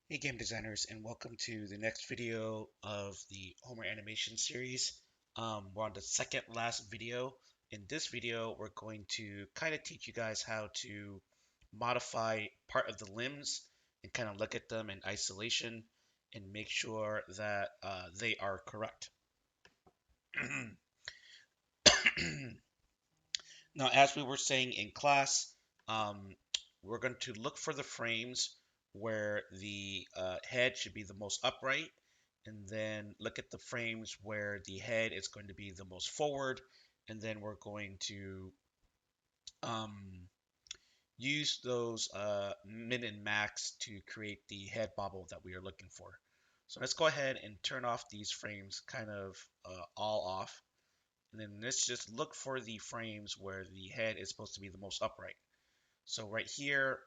Hey game designers, and welcome to the next video of the Homer animation series. We're on the second last video. In this video, we're going to kind of teach you guys how to modify part of the limbs and kind of look at them in isolation and make sure that they are correct. Now, as we were saying in class, um, we're going to look for the frames where the head should be the most upright, and then look at the frames where the head is going to be the most forward, and then we're going to um, use those min and max to create the head bobble that we are looking for. So let's go ahead and turn off these frames kind of all off. And then let's just look for the frames where the head is supposed to be the most upright. So right here,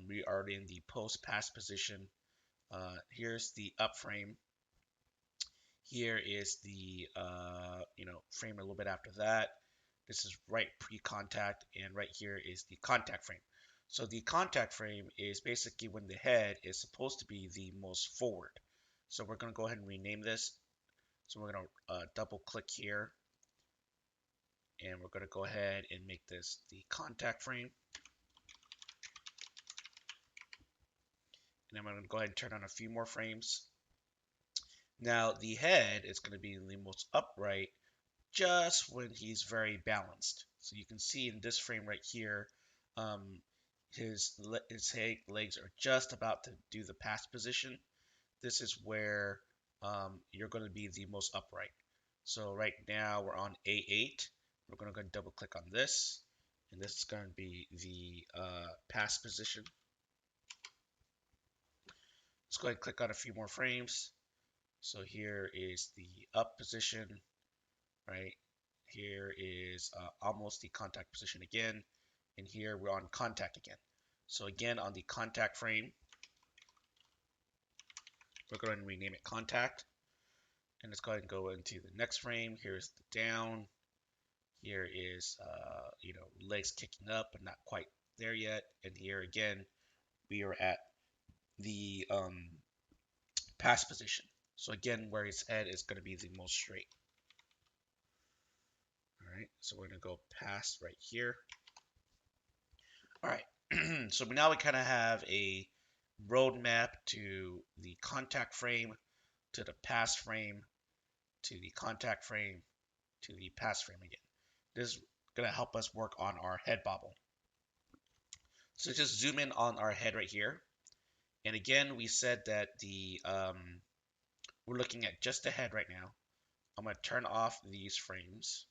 we are in the post pass position. Here's the up frame. Here is the frame a little bit after that. This is right pre-contact, and right here is the contact frame. So the contact frame is basically when the head is supposed to be the most forward. So we're going to go ahead and rename this. So we're going to double click here, and we're going to go ahead and make this the contact frame. And I'm going to go ahead and turn on a few more frames. Now the head is going to be the most upright just when he's very balanced. So you can see in this frame right here, um, his legs are just about to do the pass position. This is where you're going to be the most upright. So right now we're on A8. We're going to go and double click on this, and this is going to be the pass position. Let's go ahead and click on a few more frames. So here is the up position, right? Here is almost the contact position again, and here we're on contact again. So again, on the contact frame, we're going to rename it contact, and let's go ahead and go into the next frame. Here's the down. Here is legs kicking up, but not quite there yet. And here again, we are at the pass position. So again, where his head is going to be the most straight. All right, so we're going to go past right here. All right, so now we kind of have a roadmap to the contact frame, to the pass frame, to the contact frame, to the pass frame again. This is going to help us work on our head bobble. So just zoom in on our head right here. And again, we said that we're looking at just the head right now. I'm going to turn off these frames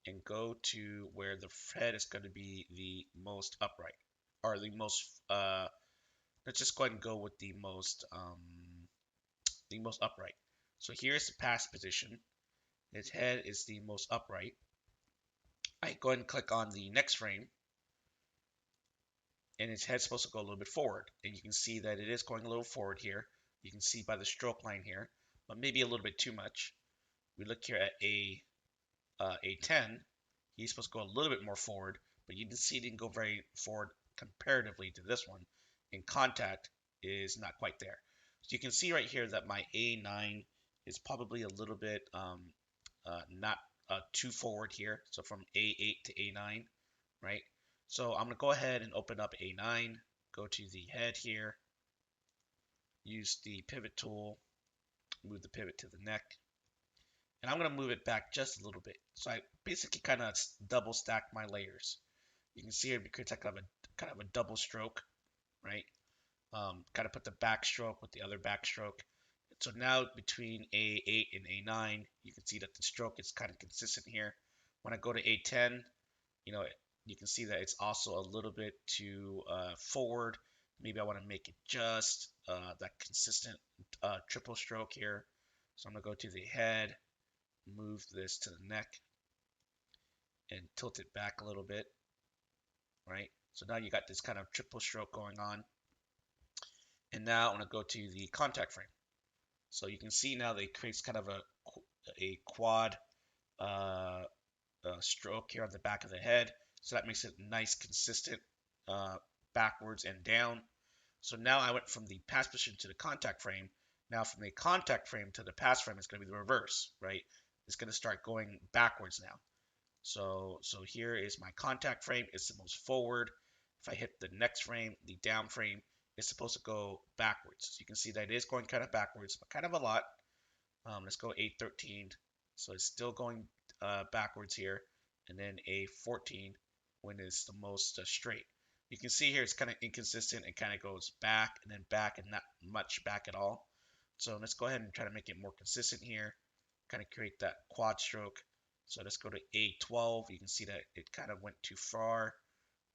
and go to where the head is going to be the most upright, or the most. Let's just go ahead and go with the most upright. So here's the pass position. His head is the most upright. I go ahead and click on the next frame, and his head's supposed to go a little bit forward. And you can see that it is going a little forward here. You can see by the stroke line here, but maybe a little bit too much. We look here at A10. He's supposed to go a little bit more forward, but you can see he didn't go very forward comparatively to this one. And contact is not quite there. So you can see right here that my A9 is probably a little bit not too forward here. So from A8 to A9, right? So I'm going to go ahead and open up A9, go to the head here, use the pivot tool, move the pivot to the neck, and I'm going to move it back just a little bit. So I basically kind of double stack my layers. You can see here because I kind of a double stroke, right? Kind of put the backstroke with the other backstroke. So now between A8 and A9, you can see that the stroke is kind of consistent here. When I go to A10, you know, you can see that it's also a little bit too forward. Maybe I want to make it just that consistent triple stroke here. So I'm going to go to the head, move this to the neck, and tilt it back a little bit, right? So now you got this kind of triple stroke going on. And now I'm going to go to the contact frame. So you can see now that it creates kind of a quad stroke here on the back of the head. So that makes it nice, consistent backwards and down. So now I went from the pass position to the contact frame. Now from the contact frame to the pass frame, it's going to be the reverse, right? It's going to start going backwards now. So here is my contact frame. It's the most forward. If I hit the next frame, the down frame, it's supposed to go backwards. So you can see that it is going kind of backwards, but kind of a lot. Let's go A13. So it's still going backwards here. And then A14 when it's the most straight. You can see here it's kind of inconsistent. It kind of goes back and then back and not much back at all. So let's go ahead and try to make it more consistent here. Kind of create that quad stroke. So let's go to A12. You can see that it kind of went too far.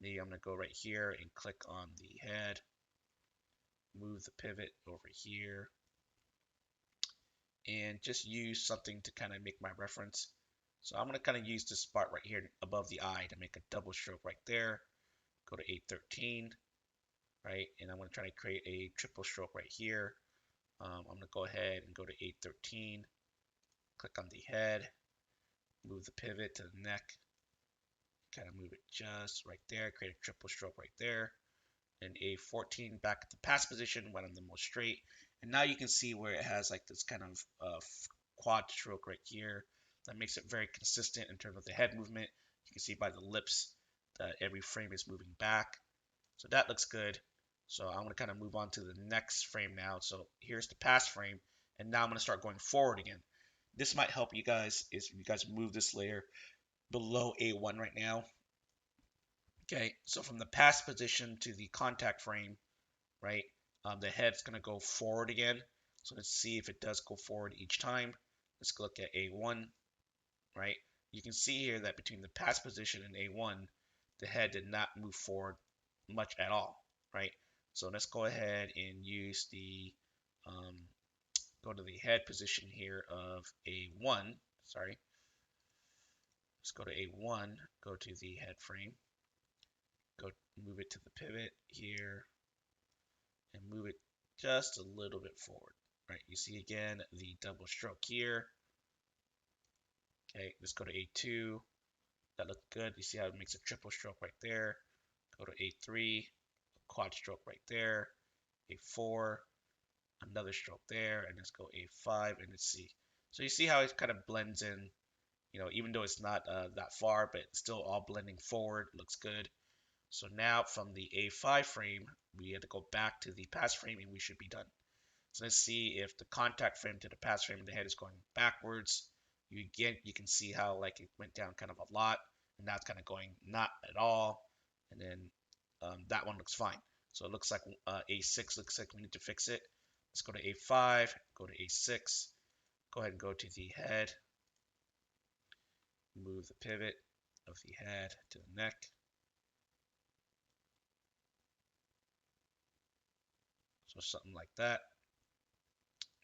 Maybe I'm going to go right here and click on the head. Move the pivot over here. And just use something to kind of make my reference. So I'm going to kind of use this spot right here above the eye to make a double stroke right there. Go to A13, right? And I'm going to try to create a triple stroke right here. I'm going to go ahead and go to A13, click on the head, move the pivot to the neck, kind of move it just right there, create a triple stroke right there. And A14 back at the pass position when I'm the most straight. And now you can see where it has like this kind of quad stroke right here. That makes it very consistent in terms of the head movement. You can see by the lips that every frame is moving back. So that looks good. So I'm going to kind of move on to the next frame now. So here's the pass frame. And now I'm going to start going forward again. This might help you guys if you guys move this layer below A1 right now. Okay, so from the pass position to the contact frame, right, the head's going to go forward again. So let's see if it does go forward each time. Let's look at A1, right? You can see here that between the pass position and A1, the head did not move forward much at all, right? So let's go ahead and use the, go to the head position here of A1, sorry. Let's go to A1, go to the head frame, go move it to the pivot here, and move it just a little bit forward, right? You see again the double stroke here. Okay, let's go to A2. That looked good. You see how it makes a triple stroke right there. Go to A3, quad stroke right there. A4, another stroke there, and let's go A5 and let's see. So you see how it kind of blends in, you know, even though it's not that far, but it's still all blending forward. Looks good. So now from the A5 frame, we had to go back to the pass frame and we should be done. So let's see if the contact frame to the pass frame of the head is going backwards. You can see how like it went down kind of a lot, and now it's kind of going not at all. And then that one looks fine. So it looks like A6 looks like we need to fix it. Let's go to A5, go to A6, go ahead and go to the head, move the pivot of the head to the neck. So something like that.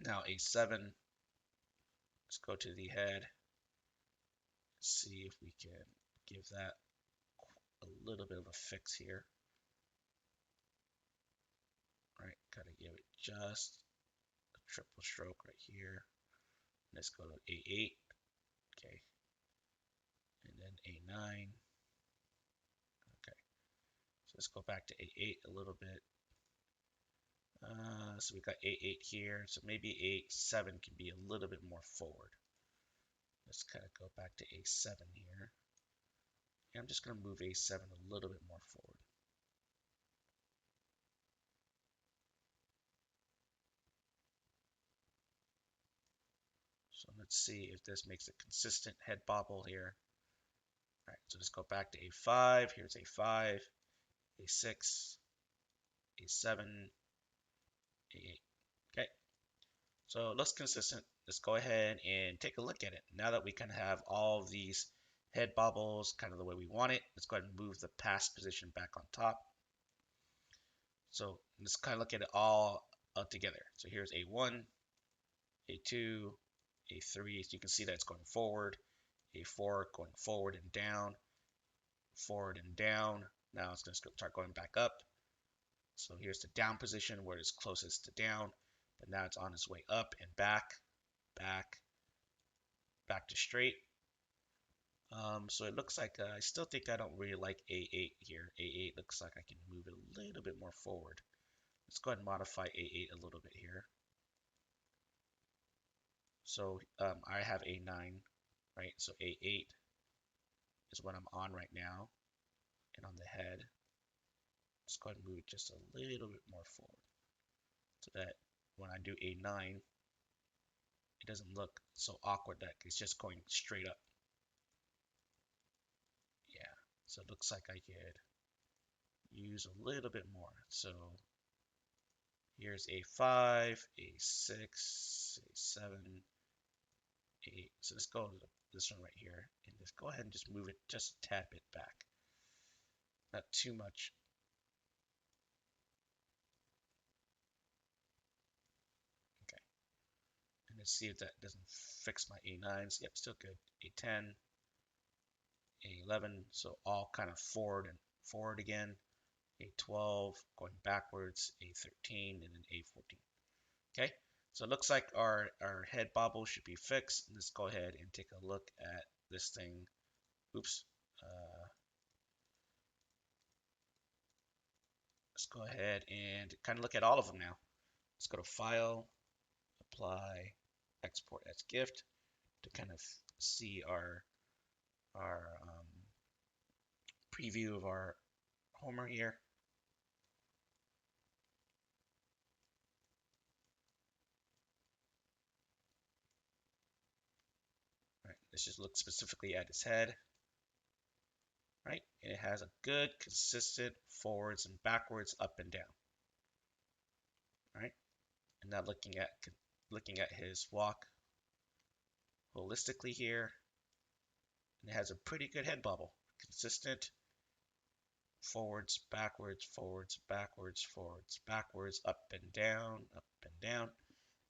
Now A7, let's go to the head, see if we can give that a little bit of a fix here. Right, gotta give it just a triple stroke right here. Let's go to A8, okay, and then A9. Okay, so let's go back to A8 a little bit. So we got A8 here, so maybe A7 can be a little bit more forward. Let's kind of go back to A7 here. And I'm just going to move A7 a little bit more forward. So let's see if this makes a consistent head bobble here. All right, so let's go back to A5. Here's A5, A6, A7, A8. Okay, so it looks consistent. Let's go ahead and take a look at it. Now that we kind of have all of these head bobbles kind of the way we want it, let's go ahead and move the pass position back on top. So let's kind of look at it all together. So here's A1, A2, A3. So you can see that it's going forward. A4 going forward and down, forward and down. Now it's going to start going back up. So here's the down position where it's closest to down, but now it's on its way up and back, back to straight. So it looks like I still think I don't really like A8 here. A8 looks like I can move it a little bit more forward. Let's go ahead and modify A8 a little bit here. So I have A9, right? So A8 is what I'm on right now. And on the head, let's go ahead and move it just a little bit more forward so that when I do A9, it doesn't look so awkward that it's just going straight up. Yeah, so it looks like I could use a little bit more. So here's A5, A6, A7, A8. So let's go to this one right here and just go ahead and just move it just a tad bit back. Not too much. Okay. And let's see if that doesn't fix my A9s. Yep, still good. A10, A11. So all kind of forward again. A12, going backwards, A13, and then A14. Okay, so it looks like our head bobble should be fixed. Let's go ahead and take a look at this thing. Oops. Let's go ahead and kind of look at all of them now. Let's go to File, Apply, Export as GIF to kind of see our preview of our Homer here. All right, let's just look specifically at his head. Right, and it has a good, consistent forwards and backwards, up and down. All right, and now looking at his walk holistically here, and it has a pretty good head bobble, consistent forwards, backwards, forwards, backwards, forwards, backwards, up and down, up and down.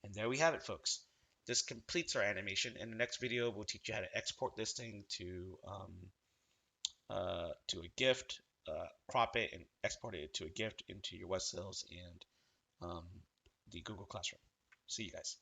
And there we have it, folks. This completes our animation. In the next video, we'll teach you how to export this thing to a GIF, crop it and export it to a GIF into your Webskills and the Google Classroom. See you guys.